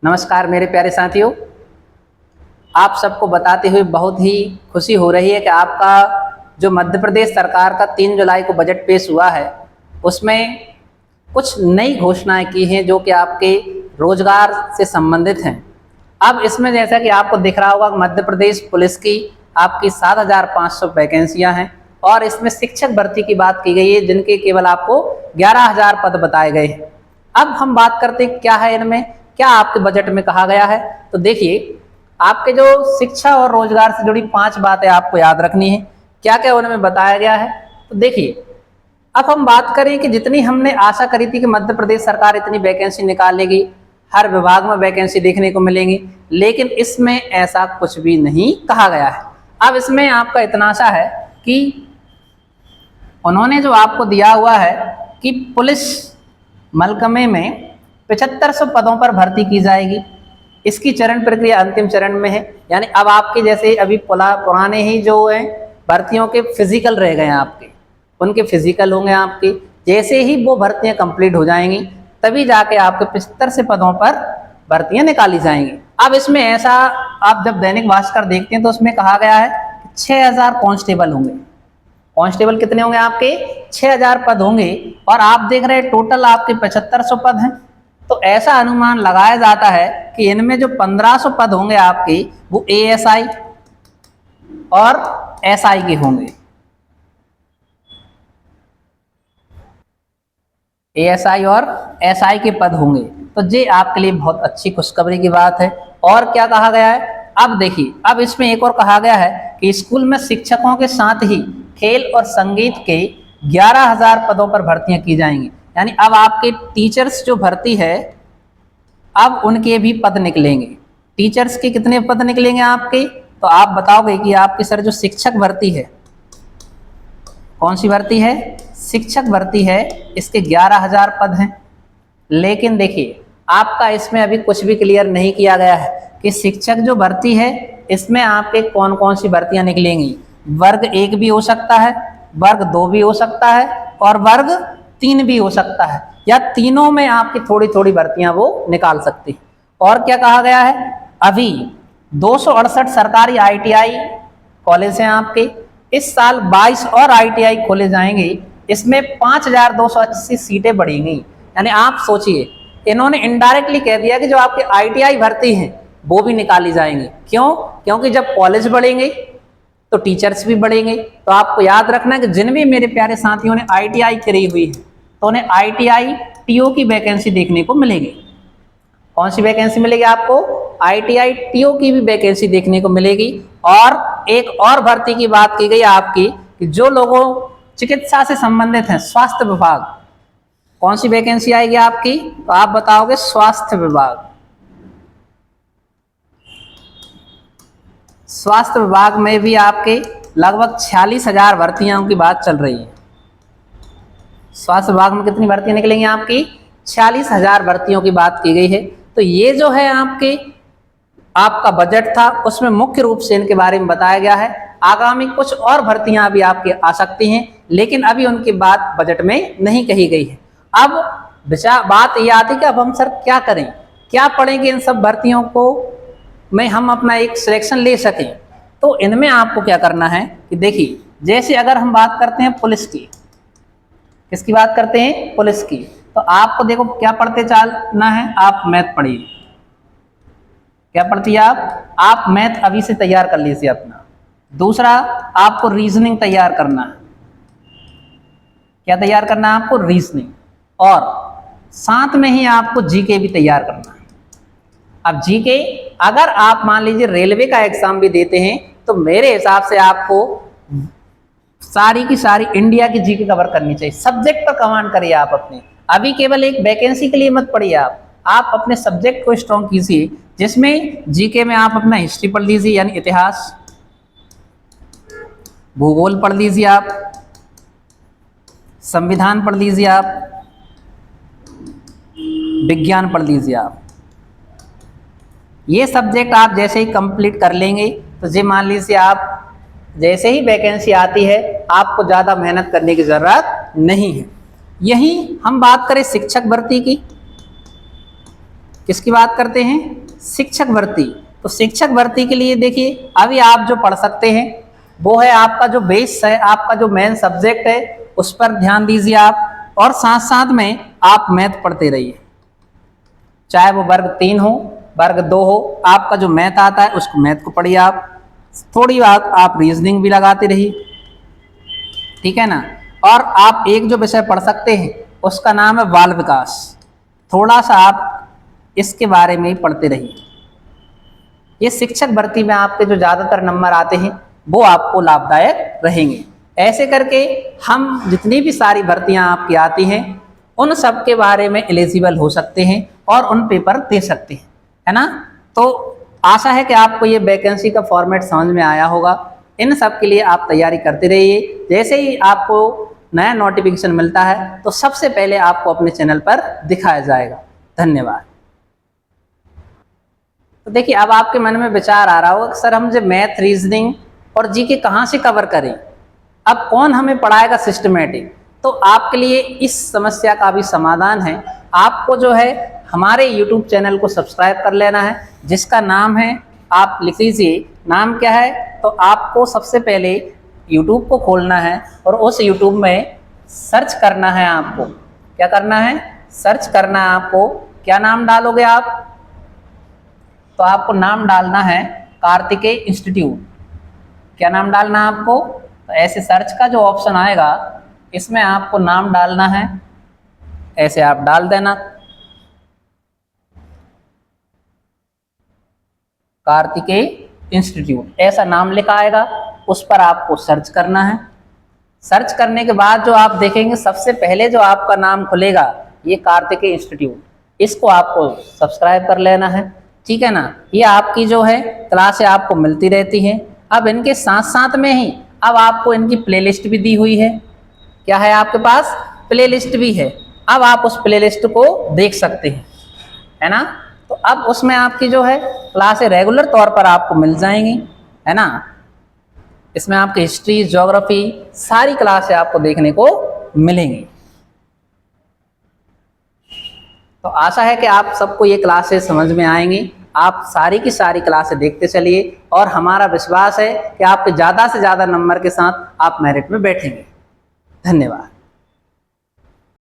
नमस्कार मेरे प्यारे साथियों, आप सबको बताते हुए बहुत ही खुशी हो रही है कि आपका जो मध्य प्रदेश सरकार का 3 जुलाई को बजट पेश हुआ है, उसमें कुछ नई घोषणाएं की हैं जो कि आपके रोजगार से संबंधित हैं। अब इसमें जैसा कि आपको दिख रहा होगा, मध्य प्रदेश पुलिस की आपकी 7,500 वैकेंसियां हैं और इसमें शिक्षक भर्ती की बात की गई है, जिनके केवल आपको 11,000 पद बताए गए हैं। अब हम बात करते हैं क्या है इनमें, क्या आपके बजट में कहा गया है। तो देखिए, आपके जो शिक्षा और रोजगार से जुड़ी 5 बातें आपको याद रखनी है, क्या क्या उनमें बताया गया है। तो देखिए, अब हम बात करें कि जितनी हमने आशा करी थी कि मध्य प्रदेश सरकार इतनी वैकेंसी निकालेगी, हर विभाग में वैकेंसी देखने को मिलेंगी, लेकिन इसमें ऐसा कुछ भी नहीं कहा गया है। अब इसमें आपका इतना आशा है कि उन्होंने जो आपको दिया हुआ है कि पुलिस महकमे में 7500 पदों पर भर्ती की जाएगी। इसकी चरण प्रक्रिया अंतिम चरण में है, यानी अब आपके जैसे अभी पुराने ही जो है भर्तियों के फिजिकल रह गए हैं, आपके उनके फिजिकल होंगे आपके। जैसे ही वो भर्तियां कंप्लीट हो जाएंगी तभी जाके आपके 75 से पदों पर भर्तियां निकाली जाएंगी। अब इसमें ऐसा, आप जब दैनिक भास्कर देखते हैं तो उसमें कहा गया है 6000 कांस्टेबल होंगे। कांस्टेबल कितने होंगे आपके? 6000 पद होंगे। और आप देख रहे हैं टोटल आपके 7500 पद हैं। तो ऐसा अनुमान लगाया जाता है कि इनमें जो 1500 पद होंगे आपके, वो एएसआई और एसआई के होंगे। एएसआई और एसआई के पद होंगे। तो ये आपके लिए बहुत अच्छी खुशखबरी की बात है। और क्या कहा गया है, अब देखिए, अब इसमें एक और कहा गया है कि स्कूल में शिक्षकों के साथ ही खेल और संगीत के 11,000 पदों पर भर्तियां की जाएंगी। यानी अब आपके टीचर्स जो भर्ती है, अब उनके भी पद निकलेंगे। टीचर्स के कितने पद निकलेंगे आपके? तो आप बताओगे कि आपकी सर जो शिक्षक भर्ती है, कौन सी भर्ती है? शिक्षक भर्ती है, इसके 11,000 पद हैं। लेकिन देखिए, आपका इसमें अभी कुछ भी क्लियर नहीं किया गया है कि शिक्षक जो भर्ती है, इसमें आपके कौन कौन सी भर्तियां निकलेंगी। वर्ग 1 भी हो सकता है, वर्ग 2 भी हो सकता है और वर्ग 3 भी हो सकता है, या तीनों में आपकी थोड़ी थोड़ी भर्तियां वो निकाल सकती है। और क्या कहा गया है, अभी 268 सरकारी आईटीआई कॉलेज हैं आपके। इस साल 22 और आईटीआई खोले जाएंगे। इसमें 5280 सीटें बढ़ेंगी। यानी आप सोचिए, इन्होंने इनडायरेक्टली कह दिया कि जो आपके आईटीआई भर्ती हैं वो भी निकाली जाएंगी। क्यों? क्योंकि जब कॉलेज बढ़ेंगे तो टीचर्स भी बढ़ेंगे। तो आपको याद रखना है कि जिन भी मेरे प्यारे साथियों ने आईटीआई करी हुई है, तो उन्हें आईटीआई टीओ की वैकेंसी देखने को मिलेगी। कौन सी वैकेंसी मिलेगी आपको? आईटीआई टीओ की भी वैकेंसी देखने को मिलेगी। और एक और भर्ती की बात की गई आपकी कि जो लोगों चिकित्सा से संबंधित हैं, स्वास्थ्य विभाग, कौन सी वैकेंसी आएगी आपकी? तो आप बताओगे स्वास्थ्य विभाग। स्वास्थ्य विभाग में भी आपके लगभग 46,000 भर्तियों की बात चल रही है। स्वास्थ्य विभाग में कितनी भर्तियां निकलेंगी आपकी? 46,000 भर्तियों की बात की गई है। तो ये जो है आपका बजट था, उसमें मुख्य रूप से इनके बारे में बताया गया है। आगामी कुछ और भर्तियां भी आपकी आ सकती हैं, लेकिन अभी उनकी बात बजट में नहीं कही गई है। अब बात ये आती है कि अब हम सर क्या करें, क्या पढ़ेंगे इन सब भर्तियों को में हम अपना एक सिलेक्शन ले सकें। तो इनमें आपको क्या करना है कि देखिए, जैसे अगर हम बात करते हैं पुलिस की, किसकी बात करते हैं? पुलिस की। तो आपको देखो क्या पढ़ते चलना है, आप मैथ पढ़िए। क्या पढ़ती है आप मैथ अभी से तैयार कर लीजिए अपना। दूसरा, आपको रीजनिंग तैयार करना है। क्या तैयार करना है आपको? रीजनिंग। और साथ में ही आपको जीके भी तैयार करना है। अब जीके, अगर आप मान लीजिए रेलवे का एग्जाम भी देते हैं, तो मेरे हिसाब से आपको सारी की सारी इंडिया की जीके कवर करनी चाहिए। सब्जेक्ट पर कमांड करिए आप अपने। अभी केवल एक वैकेंसी के लिए मत पढ़िए आप अपने सब्जेक्ट को स्ट्रॉन्ग कीजिए, जिसमें जीके में आप अपना हिस्ट्री पढ़ लीजिए, यानी इतिहास, भूगोल पढ़ लीजिए आप, संविधान पढ़ लीजिए आप, विज्ञान पढ़ लीजिए आप। ये सब्जेक्ट आप जैसे ही कंप्लीट कर लेंगे, तो ये मान लीजिए आप जैसे ही वैकेंसी आती है, आपको ज़्यादा मेहनत करने की ज़रूरत नहीं है। यही हम बात करें शिक्षक भर्ती की, किसकी बात करते हैं? शिक्षक भर्ती। तो शिक्षक भर्ती के लिए देखिए अभी आप जो पढ़ सकते हैं वो है आपका जो बेस है, आपका जो मेन सब्जेक्ट है उस पर ध्यान दीजिए आप, और साथ साथ में आप मैथ पढ़ते रहिए, चाहे वो वर्ग 3 हो वर्ग 2 हो, आपका जो मैथ आता है उसको मैथ को पढ़िए आप, थोड़ी बात आप रीजनिंग भी लगाते रहिए, ठीक है ना। और आप एक जो विषय पढ़ सकते हैं उसका नाम है बाल विकास, थोड़ा सा आप इसके बारे में ही पढ़ते रहिए। ये शिक्षक भर्ती में आपके जो ज़्यादातर नंबर आते हैं वो आपको लाभदायक रहेंगे। ऐसे करके हम जितनी भी सारी भर्तियां आपकी आती हैं उन सब के बारे में एलिजिबल हो सकते हैं और उन पेपर दे सकते हैं, है ना। तो आशा है कि आपको ये वैकेंसी का फॉर्मेट समझ में आया होगा। इन सब के लिए आप तैयारी करते रहिए। जैसे ही आपको नया नोटिफिकेशन मिलता है तो सबसे पहले आपको अपने चैनल पर दिखाया जाएगा। धन्यवाद। तो देखिए अब आपके मन में विचार आ रहा होगा कि सर हम जो मैथ रीजनिंग और जीके कहाँ से कवर करें, अब कौन हमें पढ़ाएगा सिस्टमेटिक। तो आपके लिए इस समस्या का भी समाधान है। आपको जो है हमारे यूट्यूब चैनल को सब्सक्राइब कर लेना है, जिसका नाम है, आप लिख लीजिए नाम क्या है। तो आपको सबसे पहले यूट्यूब को खोलना है और उस यूट्यूब में सर्च करना है। आपको क्या करना है? सर्च करना है आपको। क्या नाम डालोगे आप? तो आपको नाम डालना है कार्तिकेय इंस्टीट्यूट। क्या नाम डालना है आपको? तो ऐसे सर्च का जो ऑप्शन आएगा इसमें आपको नाम डालना है, ऐसे आप डाल देना कार्तिकेय इंस्टीट्यूट, ऐसा नाम लिखा आएगा, उस पर आपको सर्च करना है। सर्च करने के बाद जो आप देखेंगे सबसे पहले जो आपका नाम खुलेगा ये कार्तिकेय इंस्टीट्यूट, इसको आपको सब्सक्राइब कर लेना है, ठीक है ना। ये आपकी जो है क्लासें आपको मिलती रहती हैं। अब इनके साथ साथ में ही अब आपको इनकी प्लेलिस्ट भी दी हुई है। क्या है आपके पास? प्लेलिस्ट भी है। अब आप उस प्लेलिस्ट को देख सकते हैं, है ना। तो अब उसमें आपकी जो है क्लासें रेगुलर तौर पर आपको मिल जाएंगी, है ना। इसमें आपकी हिस्ट्री, ज्योग्राफी, सारी क्लासें आपको देखने को मिलेंगी। तो आशा है कि आप सबको ये क्लासेस समझ में आएंगी। आप सारी की सारी क्लासें देखते चलिए और हमारा विश्वास है कि आपके ज़्यादा से ज़्यादा नंबर के साथ आप मेरिट में बैठेंगे। धन्यवाद।